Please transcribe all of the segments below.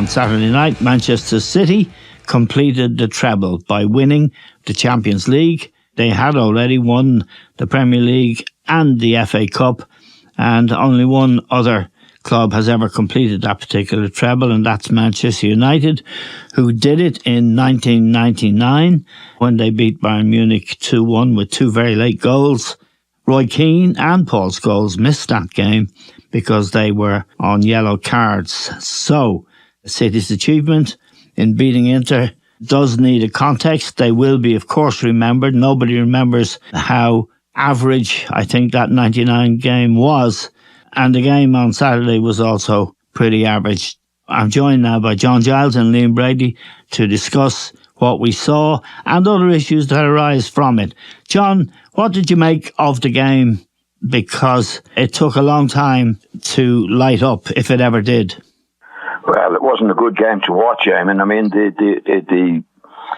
on Saturday night, Manchester City completed the treble by winning the Champions League. They had already won the Premier League and the FA Cup, and only one other club has ever completed that particular treble, and that's Manchester United, who did it in 1999 when they beat Bayern Munich 2-1 with two very late goals. Roy Keane and Paul Scholes missed that game because they were on yellow cards. So, City's achievement in beating Inter does need a context. They will be, of course, remembered. Nobody remembers how average I think that 99 game was. And the game on Saturday was also pretty average. I'm joined now by John Giles and Liam Brady to discuss what we saw and other issues that arise from it. John, what did you make of the game? Because it took a long time to light up, if it ever did. Well, it wasn't a good game to watch, Eamon. I mean, the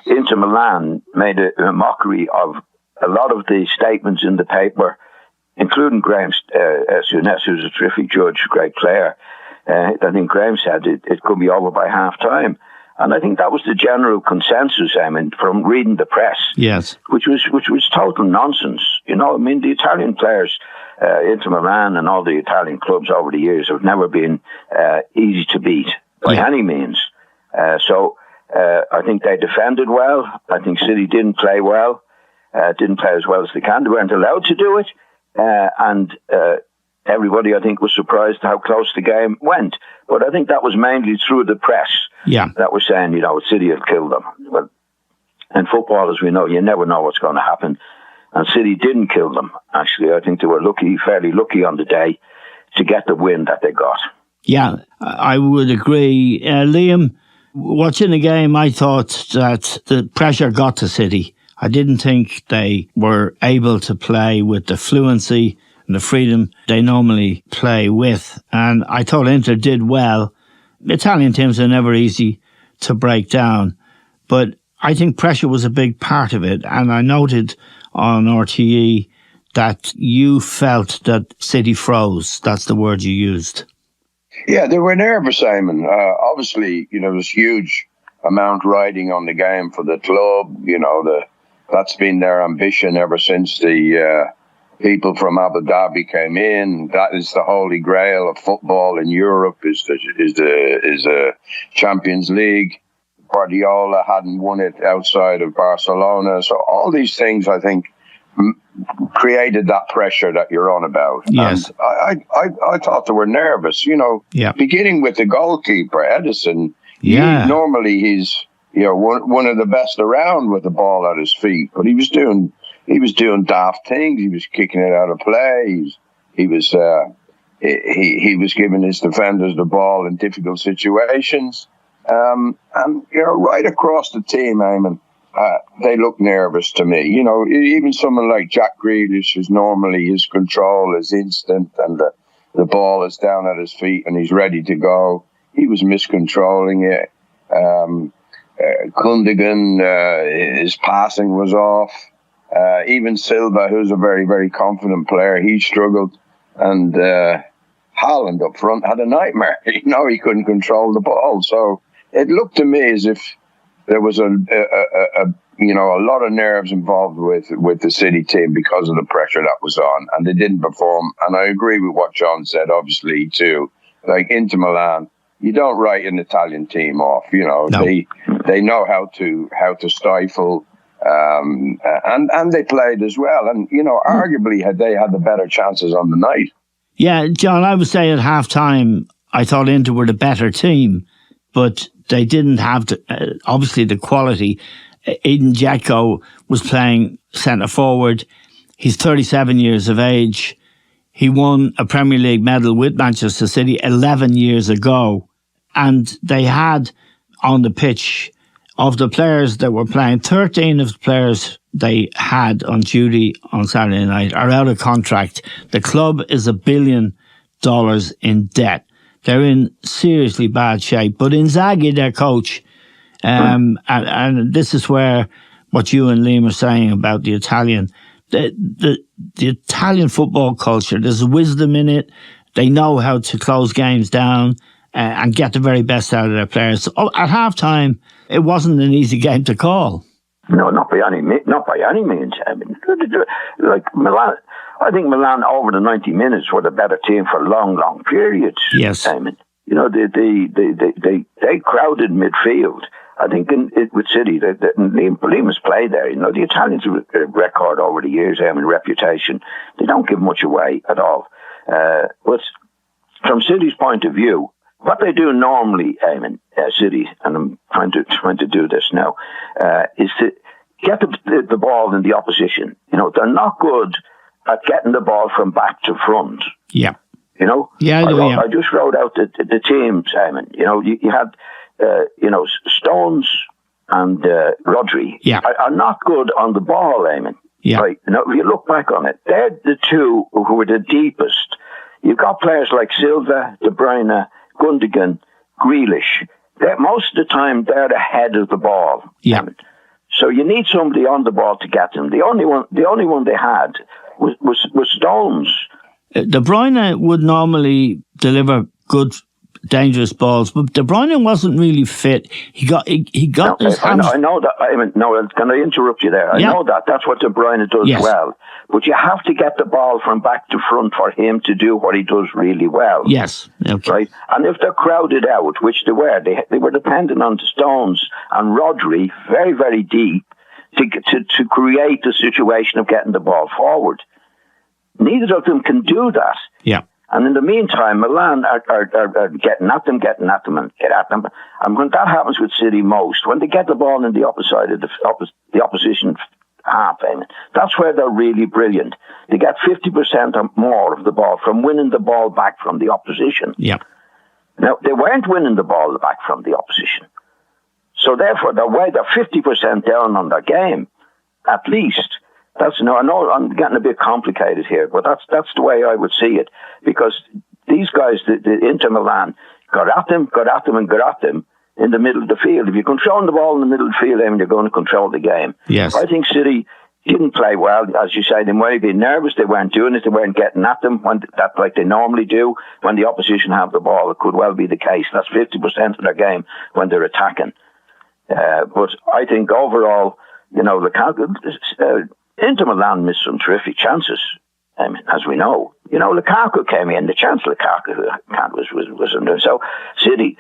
Inter Milan made a mockery of a lot of the statements in the paper, including Graham Souness, who's a terrific judge, great player. I think Graham said it could be over by half-time. And I think that was the general consensus, from reading the press. Yes. Which was total nonsense. You know, I mean, the Italian players, Inter Milan and all the Italian clubs over the years have never been easy to beat by any means. So I think they defended well. I think City didn't play well, didn't play as well as they can. They weren't allowed to do it. And everybody, I think, was surprised how close the game went. But I think that was mainly through the press that was saying, you know, City had killed them. Well, in football, as we know, you never know what's going to happen. And City didn't kill them, actually. I think they were fairly lucky on the day to get the win that they got. Yeah, I would agree. Liam, watching the game, I thought that the pressure got to City. I didn't think they were able to play with the fluency and the freedom they normally play with. And I thought Inter did well. Italian teams are never easy to break down. But I think pressure was a big part of it. And I noted on RTE that you felt that City froze. That's the word you used. Yeah, they were nervous, Simon. Obviously, you know, there's huge amount riding on the game for the club. You know, that's been their ambition ever since the people from Abu Dhabi came in. That is the holy grail of football in Europe. Is the Champions League. Guardiola hadn't won it outside of Barcelona, so all these things I think created that pressure that you're on about. Yes, and I thought they were nervous. You know, beginning with the goalkeeper Edison. Normally he's one of the best around with the ball at his feet, but he was doing daft things. He was kicking it out of play. He was giving his defenders the ball in difficult situations. And right across the team, Eamon, they look nervous to me. You know, even someone like Jack Grealish, who's normally his control is instant and the ball is down at his feet and he's ready to go. He was miscontrolling it. Gundogan, his passing was off. Even Silva, who's a very, very confident player, he struggled. And Haaland up front had a nightmare. You know, he couldn't control the ball. So it looked to me as if there was a lot of nerves involved with the City team because of the pressure that was on, and they didn't perform. And I agree with what John said, obviously, too. Like Inter Milan, you don't write an Italian team off. You know, no. They know how to stifle, and they played as well. And you know, arguably, they had the better chances on the night. Yeah, John, I would say at half-time, I thought Inter were the better team, but they didn't have obviously the quality. Edin Dzeko was playing centre forward. He's 37 years of age. He won a Premier League medal with Manchester City 11 years ago. And they had on the pitch, of the players that were playing, 13 of the players they had on duty on Saturday night are out of contract. The club is $1 billion in debt. They're in seriously bad shape. But Inzaghi, their coach, and this is where what you and Liam are saying about the Italian, the Italian football culture, there's wisdom in it. They know how to close games down. and get the very best out of their players. So, at half-time, it wasn't an easy game to call. No, not by any means. I mean, like Milan, I think Milan over the 90 minutes were the better team for long periods. Yes. I mean, you know, they crowded midfield. I think with City, Lima's play there. You know, the Italians have a record over the years, I mean, reputation. They don't give much away at all. But from City's point of view, what they do normally, City, and I'm trying to do this now, is to get the ball in the opposition. You know, they're not good at getting the ball from back to front. Yeah. You know? Yeah, I just wrote out the team, Simon. You know, you had, Stones and Rodri are not good on the ball, Eamon. Yeah. Right? You know, if you look back on it, they're the two who were the deepest. You've got players like Silva, De Bruyne, Gundogan, Grealish. Most of the time, they're the head of the ball. Yeah. So you need somebody on the ball to get them. The only one they had was Stones. De Bruyne would normally deliver good, dangerous balls, but De Bruyne wasn't really fit. He got his hands. I know that. Can I interrupt you there? I know that. That's what De Bruyne does well. But you have to get the ball from back to front for him to do what he does really well. Yes. Okay. Right? And if they're crowded out, which they were dependent on the Stones and Rodri very, very deep to create the situation of getting the ball forward. Neither of them can do that. Yeah. And in the meantime, Milan are getting at them, and get at them. And when that happens with City most, when they get the ball in the opposite side of the opposition half, that's where they're really brilliant. They get 50% or more of the ball from winning the ball back from the opposition. Yeah. Now, they weren't winning the ball back from the opposition. So therefore, they're 50% down on their game, at least. I know I'm getting a bit complicated here, but that's the way I would see it. Because these guys, the Inter Milan, got at them in the middle of the field. If you control the ball in the middle of the field, then you're going to control the game. Yes. I think City didn't play well. As you say, they might have been nervous. They weren't doing it. They weren't getting at them like they normally do. When the opposition have the ball, it could well be the case. That's 50% of their game when they're attacking. But I think overall, you know, Inter Milan missed some terrific chances, as we know. You know, Lukaku came in. The chance Lukaku was under. So City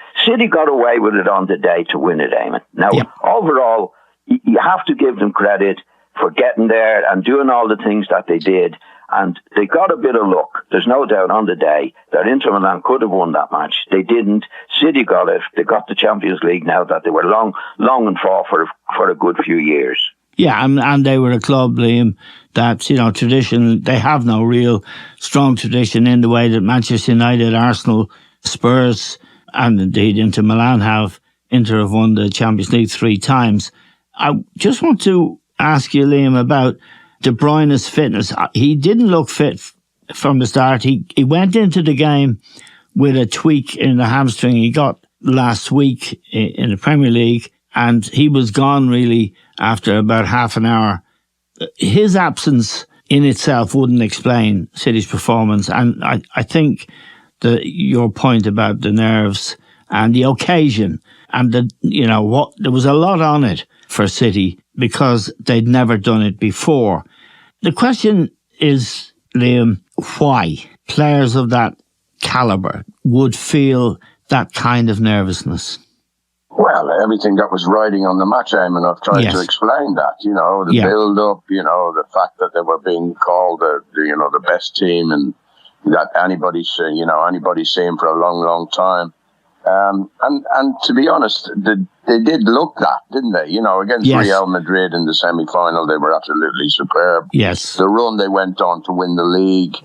got away with it on the day to win it, Eamon. Now, overall, you have to give them credit for getting there and doing all the things that they did. And they got a bit of luck. There's no doubt on the day that Inter Milan could have won that match. They didn't. City got it. They got the Champions League now that they were long and fought for a good few years. Yeah, and they were a club, Liam, that, you know, tradition, they have no real strong tradition in the way that Manchester United, Arsenal, Spurs, and indeed Inter Milan have. Inter have won the Champions League 3 times. I just want to ask you, Liam, about De Bruyne's fitness. He didn't look fit from the start. He went into the game with a tweak in the hamstring he got last week in the Premier League, and he was gone really after about half an hour. His absence in itself wouldn't explain City's performance. And I think that your point about the nerves and the occasion and there was a lot on it for City because they'd never done it before. The question is, Liam, why players of that calibre would feel that kind of nervousness? Well, everything that was riding on the match, and I've tried to explain that. You know, the build-up, you know, the fact that they were being called the best team and that anybody's seen for a long, long time. And to be honest, they did look that, didn't they? You know, against Real Madrid in the semi-final, they were absolutely superb. Yes. The run they went on to win the league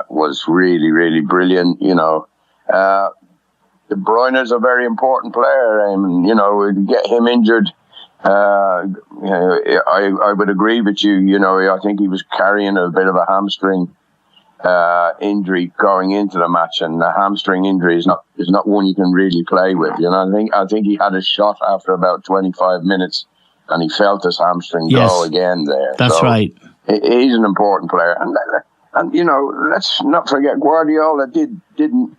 was really, really brilliant, you know. De Bruyne is a very important player, and you know, get him injured. I would agree with you. You know, I think he was carrying a bit of a hamstring injury going into the match, and a hamstring injury is not one you can really play with. You know, I think he had a shot after about 25 minutes, and he felt his hamstring go again there. That's right. He's an important player, and And, let's not forget Guardiola didn't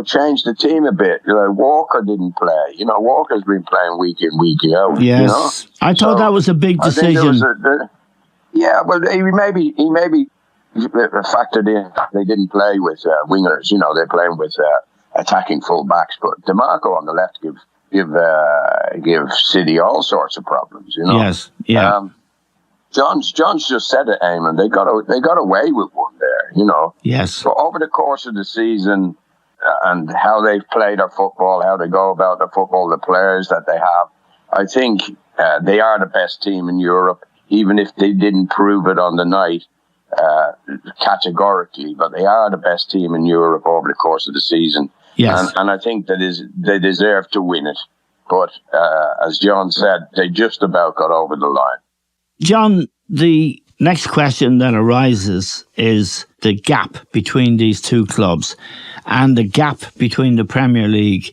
change the team a bit. Walker didn't play. Walker's been playing week in, week out. Yes. I thought that was a big decision. Well, he maybe factored in they didn't play with wingers. They're playing with attacking full-backs. But DeMarco on the left give City all sorts of problems, Yes, yeah. John's just said it, Eamon. They got away with one there, Yes. So over the course of the season and how they've played their football, how they go about their football, the players that they have, I think they are the best team in Europe, even if they didn't prove it on the night categorically. But they are the best team in Europe over the course of the season. Yes. And I think they deserve to win it. But as John said, they just about got over the line. John, the next question that arises is the gap between these two clubs and the gap between the Premier League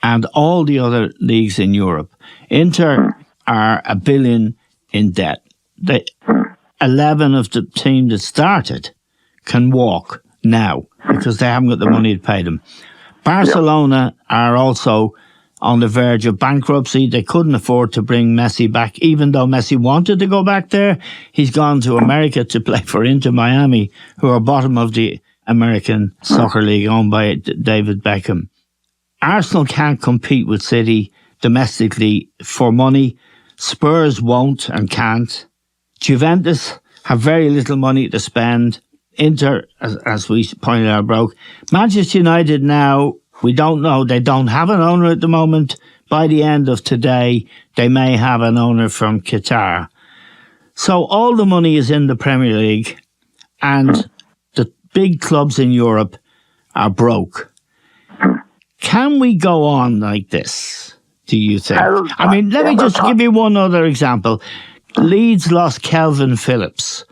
and all the other leagues in Europe. Inter are $1 billion in debt. 11 of the team that started can walk now because they haven't got the money to pay them. Barcelona are also on the verge of bankruptcy. They couldn't afford to bring Messi back, even though Messi wanted to go back there. He's gone to America to play for Inter Miami, who are bottom of the American Soccer League, owned by David Beckham. Arsenal can't compete with City domestically for money. Spurs won't and can't. Juventus have very little money to spend. Inter, as we pointed out, broke. Manchester United now, we don't know. They don't have an owner at the moment. By the end of today, they may have an owner from Qatar. So all the money is in the Premier League, and the big clubs in Europe are broke. Can we go on like this, do you think? I mean, let me just give you one other example. Leeds lost Kelvin Phillips.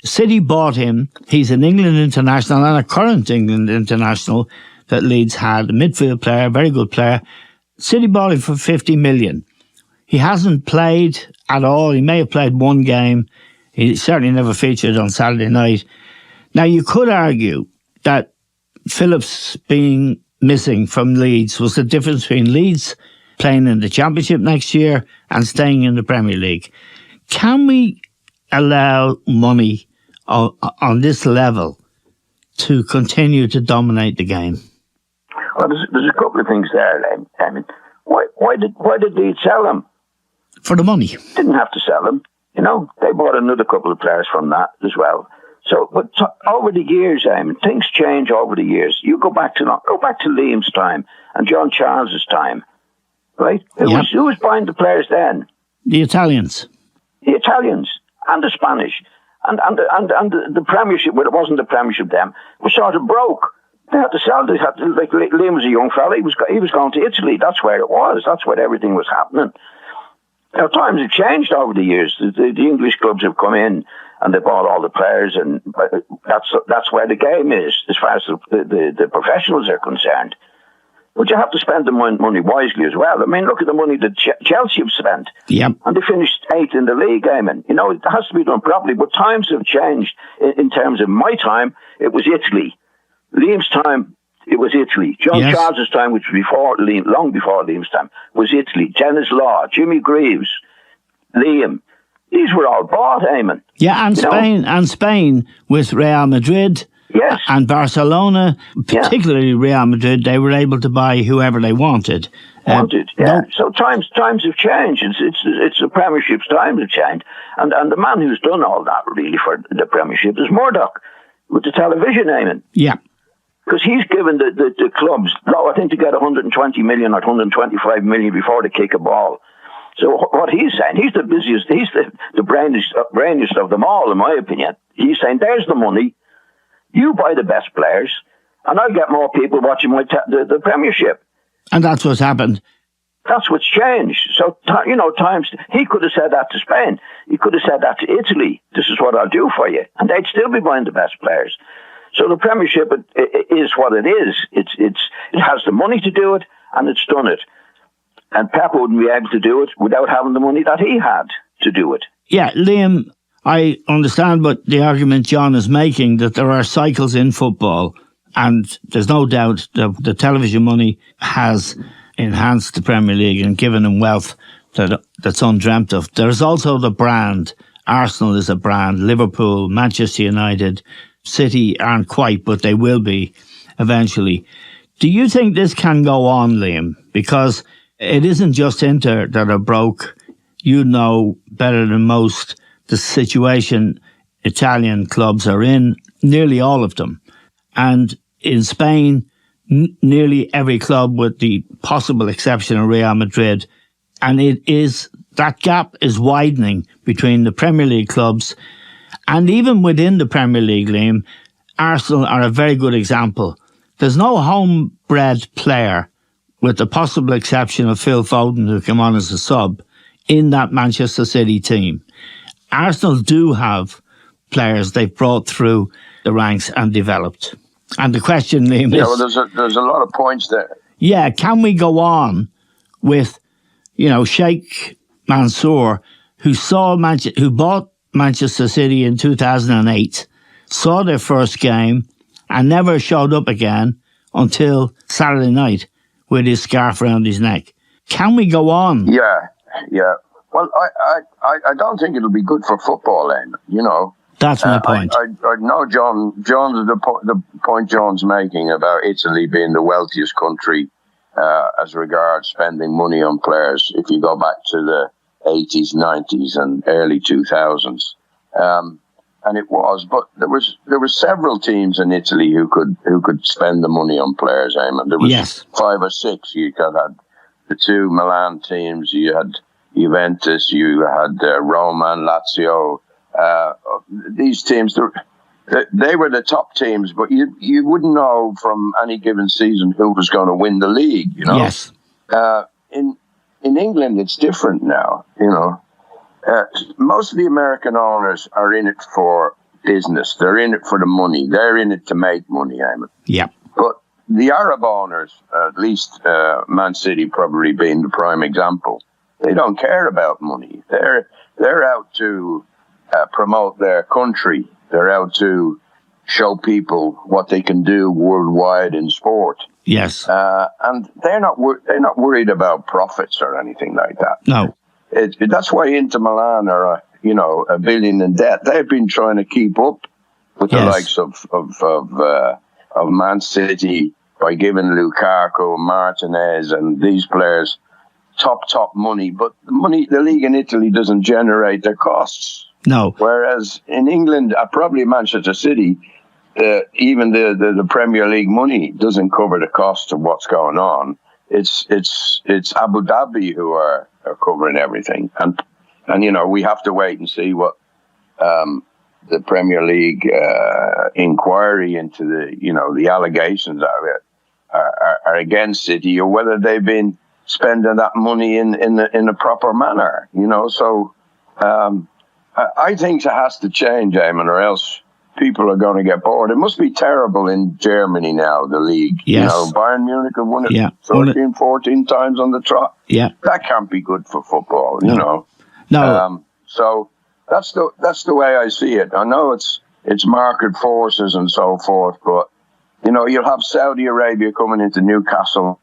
City bought him. He's an England international and a current England international that Leeds had, a midfield player, a very good player. City bought him for 50 million. He hasn't played at all. He may have played one game. He certainly never featured on Saturday night. Now, you could argue that Phillips being missing from Leeds was the difference between Leeds playing in the Championship next year and staying in the Premier League. Can we allow money on this level to continue to dominate the game? Well, there's a couple of things there. I mean, why did Leeds sell him? For the money. Didn't have to sell him. They bought another couple of players from that as well. So, but over the years, things change over the years. You go back to Liam's time and John Charles's time, right? Who was buying the players then? The Italians. The Italians and the Spanish. And the Premiership, well, it wasn't the Premiership then, was sort of broke. They had to sell. Like Liam was a young fella. He was going to Italy. That's where it was. That's where everything was happening. Now, times have changed over the years. The English clubs have come in and they bought all the players, and that's where the game is as far as the professionals are concerned. But you have to spend the money wisely as well. I mean, look at the money that Chelsea have spent. Yep. And they finished 8th in the league, Eamon. It has to be done properly. But times have changed. In terms of my time, it was Italy. Liam's time, it was Italy. John Charles's time, which was long before Liam's time, was Italy. Dennis Law, Jimmy Greaves, Liam. These were all bought, Eamon. Yeah, and Spain with Real Madrid. Yes. And Barcelona, particularly Real Madrid, they were able to buy whoever they wanted. So times have changed. It's the Premiership's times have changed. And the man who's done all that really for the Premiership is Murdoch with the television, Eamon. Yeah. Because he's given the clubs, I think, to get 120 million or 125 million before they kick a ball. So what he's saying, he's the busiest, he's the brainiest of them all, in my opinion. He's saying, there's the money. You buy the best players, and I'll get more people watching the Premiership. And that's what's happened. That's what's changed. So, times, he could have said that to Spain. He could have said that to Italy. This is what I'll do for you. And they'd still be buying the best players. So the Premiership is what it is. It has the money to do it, and it's done it. And Pep wouldn't be able to do it without having the money that he had to do it. Yeah, Liam, I understand what the argument John is making, that there are cycles in football, and there's no doubt that the television money has enhanced the Premier League and given them wealth that's undreamt of. There's also the brand. Arsenal is a brand. Liverpool, Manchester United, City aren't quite, but they will be eventually. Do you think this can go on, Liam? Because it isn't just Inter that are broke. You know better than most the situation Italian clubs are in, nearly all of them. And in Spain, nearly every club, with the possible exception of Real Madrid. And that gap is widening between the Premier League clubs. And even within the Premier League, Liam, Arsenal are a very good example. There's no homebred player, with the possible exception of Phil Foden, who came on as a sub, in that Manchester City team. Arsenal do have players they've brought through the ranks and developed. And the question, Liam, is... Yeah, well, there's a lot of points there. Yeah, can we go on with, Sheikh Mansour, who bought Manchester City in 2008, saw their first game and never showed up again until Saturday night with his scarf around his neck. Can we go on? Yeah. Well, I don't think it'll be good for football then, That's my point. I know the point John's making about Italy being the wealthiest country as regards spending money on players, if you go back to the 80s, 90s and early 2000s. And it was, but there was several teams in Italy who could spend the money on players, Eamon. There was 5 or 6. You had the 2 Milan teams, you had Juventus, you had Roma and Lazio. These teams, they were the top teams, but you wouldn't know from any given season who was going to win the league. Yes. In England, it's different now. Most of the American owners are in it for business. They're in it for the money. They're in it to make money, Eamon. Yeah. But the Arab owners, at least Man City probably being the prime example, they don't care about money. They're out to promote their country. They're out to show people what they can do worldwide in sport. Yes. And they're not worried about profits or anything like that. No. That's why Inter Milan are a billion in debt. They've been trying to keep up with the likes of Man City by giving Lukaku, Martinez, and these players top money. But the league in Italy doesn't generate their costs. No. Whereas in England, probably Manchester City, even the Premier League money doesn't cover the cost of what's going on. It's Abu Dhabi who are covering everything, and we have to wait and see what the Premier League inquiry into the allegations are against City, or whether they've been spending that money in a proper manner. So I think it has to change, Eamon, or else people are going to get bored. It must be terrible in Germany now, the league. Yes. Bayern Munich have won it 13, 14 times on the trot. Yeah. That can't be good for football, No. So that's the way I see it. I know it's market forces and so forth, but, you'll have Saudi Arabia coming into Newcastle,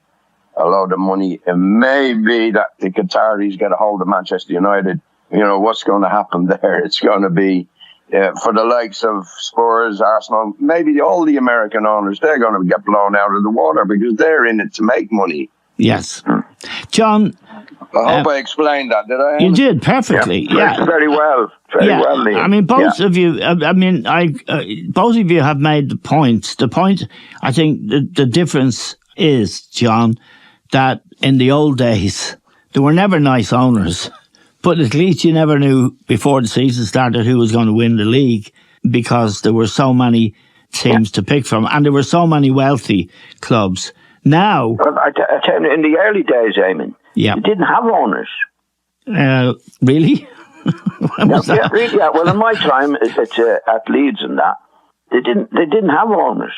a load of money. It may be that the Qataris get a hold of Manchester United. What's going to happen there? It's going to be, for the likes of Spurs, Arsenal, maybe all the American owners, they're going to get blown out of the water because they're in it to make money. Yes. John... I hope I explained that, did I? You did, perfectly. Yeah. Very well. Very well, Liam. I mean, both of you, both of you have made the point. The point, I think, the difference is, John, that in the old days, there were never nice owners. But at least you never knew before the season started who was going to win the league, because there were so many teams to pick from, and there were so many wealthy clubs. Now... Well, I tell you, in the early days, Eamon, you didn't have owners. Really? When was that? Yeah, really. Yeah. Well, in my time, it's at Leeds and that, they didn't have owners.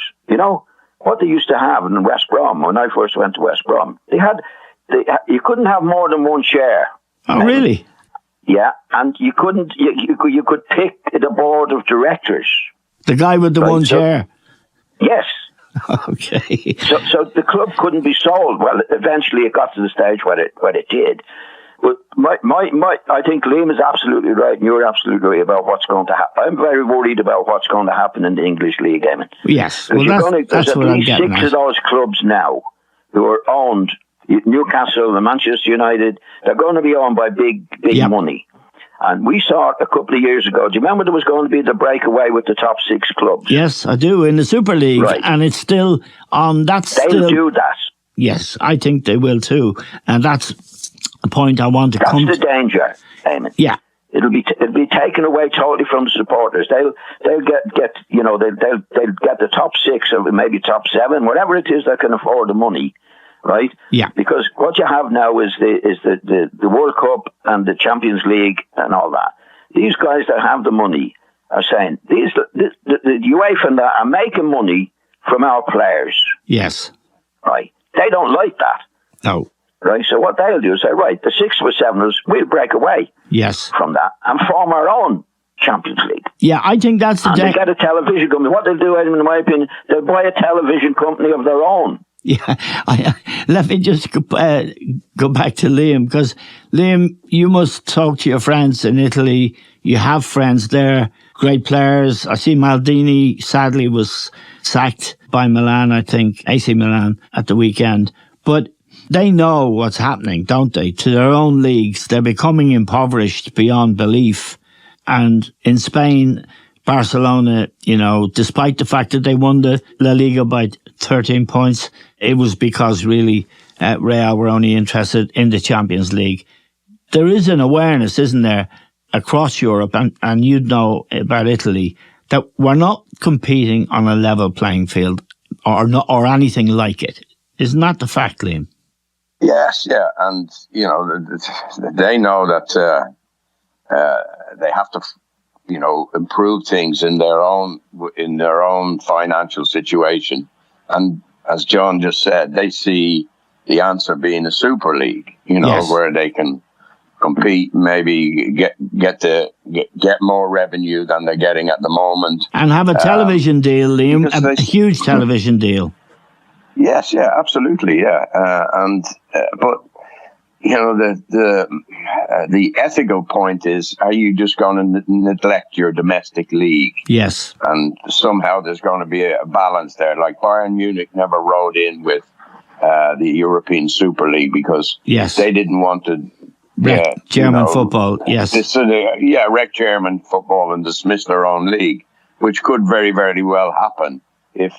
What they used to have in West Brom, when I first went to West Brom, you couldn't have more than one share. Oh, really? Yeah, and you couldn't. You could pick the board of directors. The guy with the one chair. Yes. Okay. So the club couldn't be sold. Well, eventually it got to the stage where it did. But I think Liam is absolutely right, and you're absolutely right about what's going to happen. I'm very worried about what's going to happen in the English league, Eamon. Yes, well, that's what I'm getting at. There's at least 6 of those clubs now who are owned. Newcastle and Manchester United, they're going to be owned by big money. And we saw it a couple of years ago. Do you remember there was going to be the breakaway with the top 6 clubs? Yes, I do, in the Super League. Right. And it's still on. They'll do that. Yes, I think they will too. And that's a point I want to come to. That's the danger, Eamon. Yeah. It'll be taken away totally from the supporters. They'll get the top 6 or maybe top 7, whatever it is that can afford the money. Right? Yeah. Because what you have now is the World Cup and the Champions League and all that. These guys that have the money are saying the UEFA and that are making money from our players. Yes. Right. They don't like that. No. Right. So what they'll do is say, right, the 6 or 7 of us, we'll break away. Yes. From that and form our own Champions League. Yeah, I think that's the they get a television company. What they'll do, in my opinion, they'll buy a television company of their own. Yeah, let me just go back to Liam, because Liam, you must talk to your friends in Italy. You have friends there, great players. I see Maldini sadly was sacked by Milan, I think, AC Milan at the weekend. But they know what's happening, don't they? To their own leagues, they're becoming impoverished beyond belief. And in Spain, Barcelona, despite the fact that they won the La Liga by 13 points, it was because really Real were only interested in the Champions League. There is an awareness, isn't there, across Europe, and you'd know about Italy, that we're not competing on a level playing field or anything like it. Isn't that the fact, Liam? Yes, yeah. And, they know that they have to improve things in their own financial situation. And as John just said, they see the answer being a Super League, yes, where they can compete, maybe get more revenue than they're getting at the moment. And have a television deal, Liam, a huge television deal. Yes, yeah, absolutely, yeah. But the ethical point is, are you just going to neglect your domestic league? Yes. And somehow there's going to be a balance there. Like Bayern Munich never rode in with the European Super League because they didn't want to wreck German football. Yes. Wreck German football and dismiss their own league, which could very, very well happen if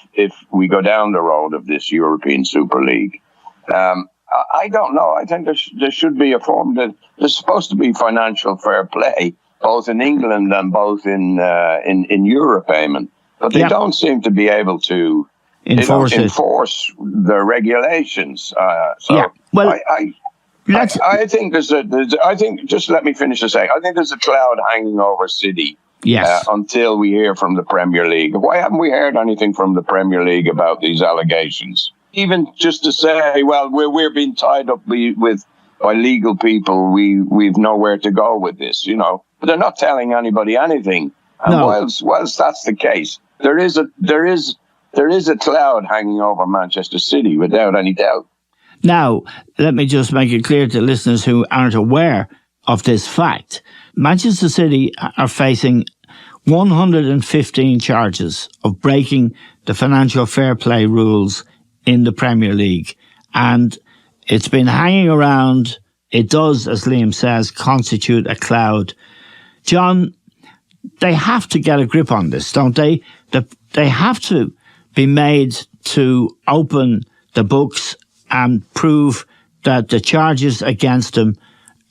we go down the road of this European Super League. I don't know. I think there should be a form that there's supposed to be financial fair play, both in England and both in Europe, Eamon. But they don't seem to be able to enforce the regulations. Well, I think just let me finish a second. I think there's a cloud hanging over City. Yes. Until we hear from the Premier League. Why haven't we heard anything from the Premier League about these allegations? Even just to say, well, we're being tied up by legal people. We've nowhere to go with this, But they're not telling anybody anything. And whilst that's the case, there is a cloud hanging over Manchester City without any doubt. Now, let me just make it clear to listeners who aren't aware of this fact. Manchester City are facing 115 charges of breaking the financial fair play rules in the Premier League. And it's been hanging around. It does, as Liam says, constitute a cloud. John, they have to get a grip on this, don't they? They have to be made to open the books and prove that the charges against them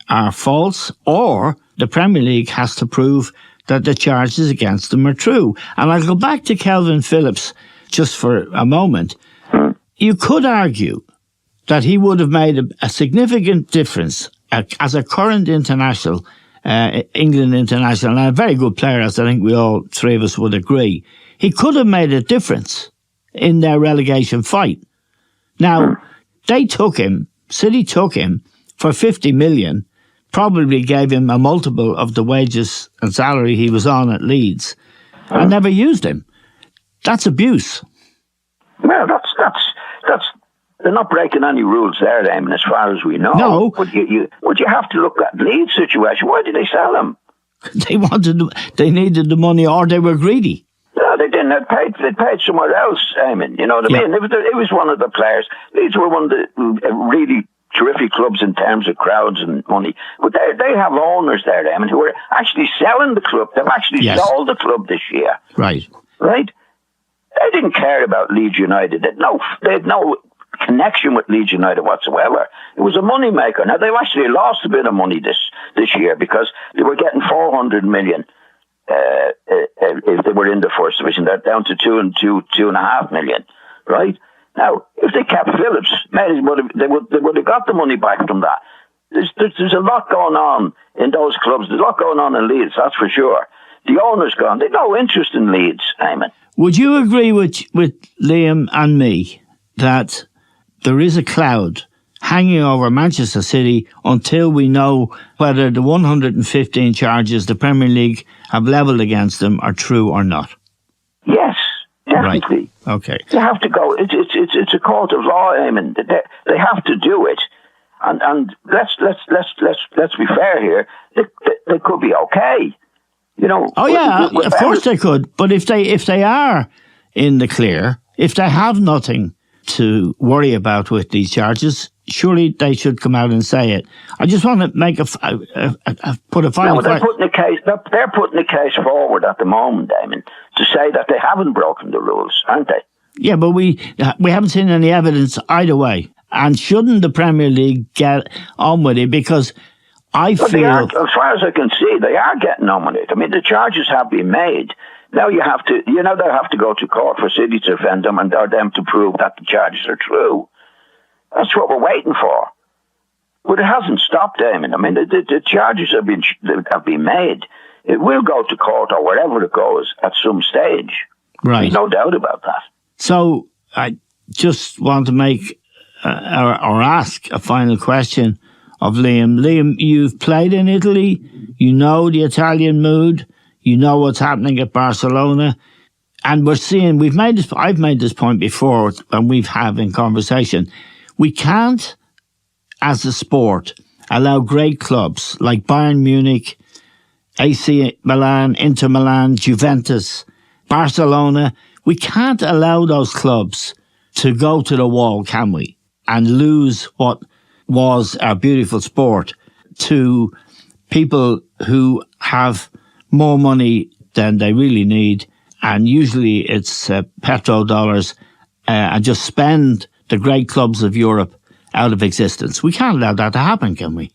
are false, or the Premier League has to prove that the charges against them are true. And I'll go back to Kelvin Phillips just for a moment. You could argue that he would have made a significant difference as a current international, England international, and a very good player, as I think we all three of us would agree. He could have made a difference in their relegation fight. Now, City took him for 50 million probably gave him a multiple of the wages and salary he was on at Leeds and never used him. That's abuse. Well, that's they're not breaking any rules there, Eamon, as far as we know. No. But you have to look at Leeds' situation. Why did they sell him? They needed the money, or they were greedy. No, they didn't. They paid somewhere else, Eamon. You know what I mean? It was one of the players. Leeds were one of the really terrific clubs in terms of crowds and money. But they have owners there, Eamon, who are actually selling the club. They've actually sold the club this year. Right. Right? They didn't care about Leeds United. They had no connection with Leeds United whatsoever. It was a money maker. Now, they've actually lost a bit of money this year because they were getting 400 million if they were in the first division. They're down to 2.5 million, right? Now, if they kept Phillips, they would have got the money back from that. There's a lot going on in those clubs. There's a lot going on in Leeds, that's for sure. The owner's gone. They've no interest in Leeds, Eamon. Would you agree with Liam and me that there is a cloud hanging over Manchester City until we know whether the 115 charges the Premier League have levelled against them are true or not? Yes, definitely. Right. Okay. They have to go. It's a court of law, Eamon. They have to do it. And let's be fair here. They could be okay. You know. Oh yeah, of course they could. But if they are in the clear, if they have nothing to worry about with these charges, surely they should come out and say it. I just want to make put a final. No, they're putting the case forward at the moment, Damon, to say that they haven't broken the rules, aren't they? Yeah, but we haven't seen any evidence either way. And shouldn't the Premier League get on with it? Because I feel, as far as I can see, they are getting on with it. I mean, the charges have been made. Now they'll have to go to court for City to defend them and or them to prove that the charges are true. That's what we're waiting for. But it hasn't stopped, Damon. I mean, the charges have been made. It will go to court or wherever it goes at some stage. Right. There's no doubt about that. So I just want to make or ask a final question of Liam. Liam, you've played in Italy. You know the Italian mood. You know what's happening at Barcelona. And I've made this point before, and we've had in conversation. We can't, as a sport, allow great clubs like Bayern Munich, AC Milan, Inter Milan, Juventus, Barcelona. We can't allow those clubs to go to the wall, can we? And lose what was our beautiful sport to people who have more money than they really need, and usually it's petrodollars, and just spend the great clubs of Europe out of existence. We can't allow that to happen, can we?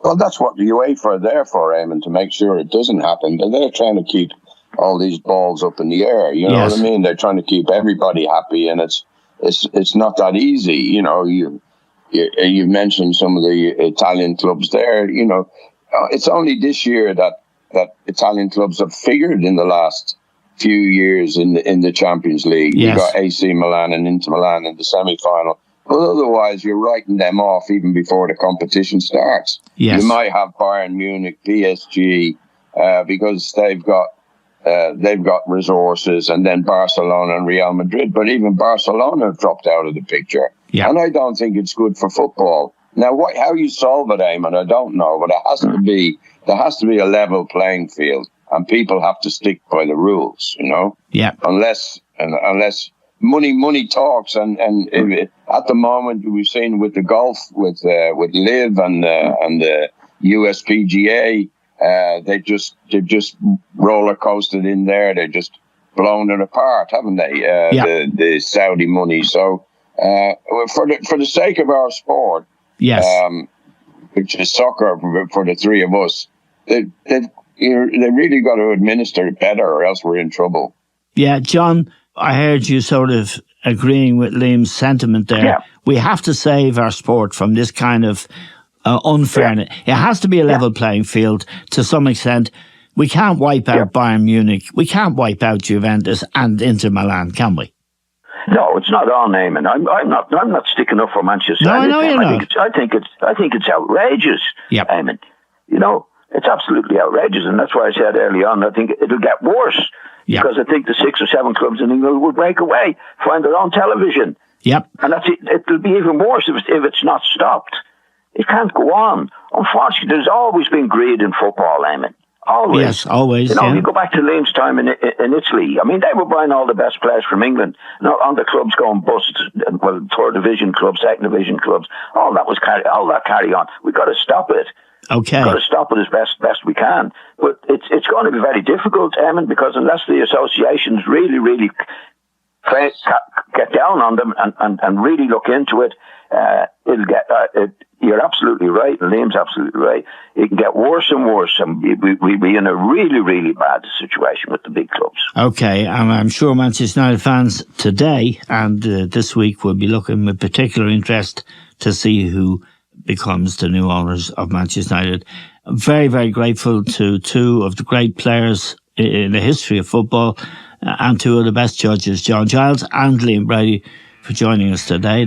Well, that's what the UEFA are there for, Eamon, to make sure it doesn't happen. They're trying to keep all these balls up in the air. You know what I mean? They're trying to keep everybody happy, and it's not that easy. You know, you mentioned some of the Italian clubs there. You know, it's only this year that Italian clubs have figured in the last few years in the Champions League. Yes. You got AC Milan and Inter Milan in the semi-final. But otherwise, you're writing them off even before the competition starts. Yes. You might have Bayern Munich, PSG, because they've got resources, and then Barcelona and Real Madrid. But even Barcelona have dropped out of the picture. Yeah. And I don't think it's good for football. Now, how you solve it, Eamon, I don't know, but there has to be a level playing field, and people have to stick by the rules, you know? Yeah. Unless money talks, and at the moment we've seen with the golf, with Liv and the USPGA, they've just roller coasted in there. They've just blown it apart, haven't they? The Saudi money. So for the sake of our sport, yes, which is soccer for the three of us, they really got to administer it better, or else we're in trouble. Yeah, John, I heard you sort of agreeing with Liam's sentiment there. Yeah. We have to save our sport from this kind of unfairness. Yeah. It has to be a level playing field to some extent. We can't wipe out Bayern Munich. We can't wipe out Juventus and Inter Milan, can we? No, it's not on, Eamon. I'm not sticking up for Manchester. No, I know you're not. I think it's outrageous, Eamon. It's absolutely outrageous, and that's why I said early on, I think it'll get worse. Yep. Because I think the 6 or 7 clubs in England will break away, find their own television. Yep. And it'll be even worse if it's not stopped. It can't go on. Unfortunately, there's always been greed in football, Eamon. Always. Yes, always. If you go back to Liam's time in Italy, I mean, they were buying all the best players from England. On the clubs going bust, well, third division clubs, second division clubs, all that carry on. We've got to stop it. Okay. We've got to stop it as best we can. But it's going to be very difficult, Eamon, because unless the associations really get down on them and really look into it, it'll get. You're absolutely right, and Liam's absolutely right. It can get worse and worse, and we'll be in a really bad situation with the big clubs. Okay, and I'm sure Manchester United fans today and this week will be looking with particular interest to see who becomes the new owners of Manchester United. I'm very grateful to two of the great players in the history of football and two of the best judges, John Giles and Liam Brady, for joining us today.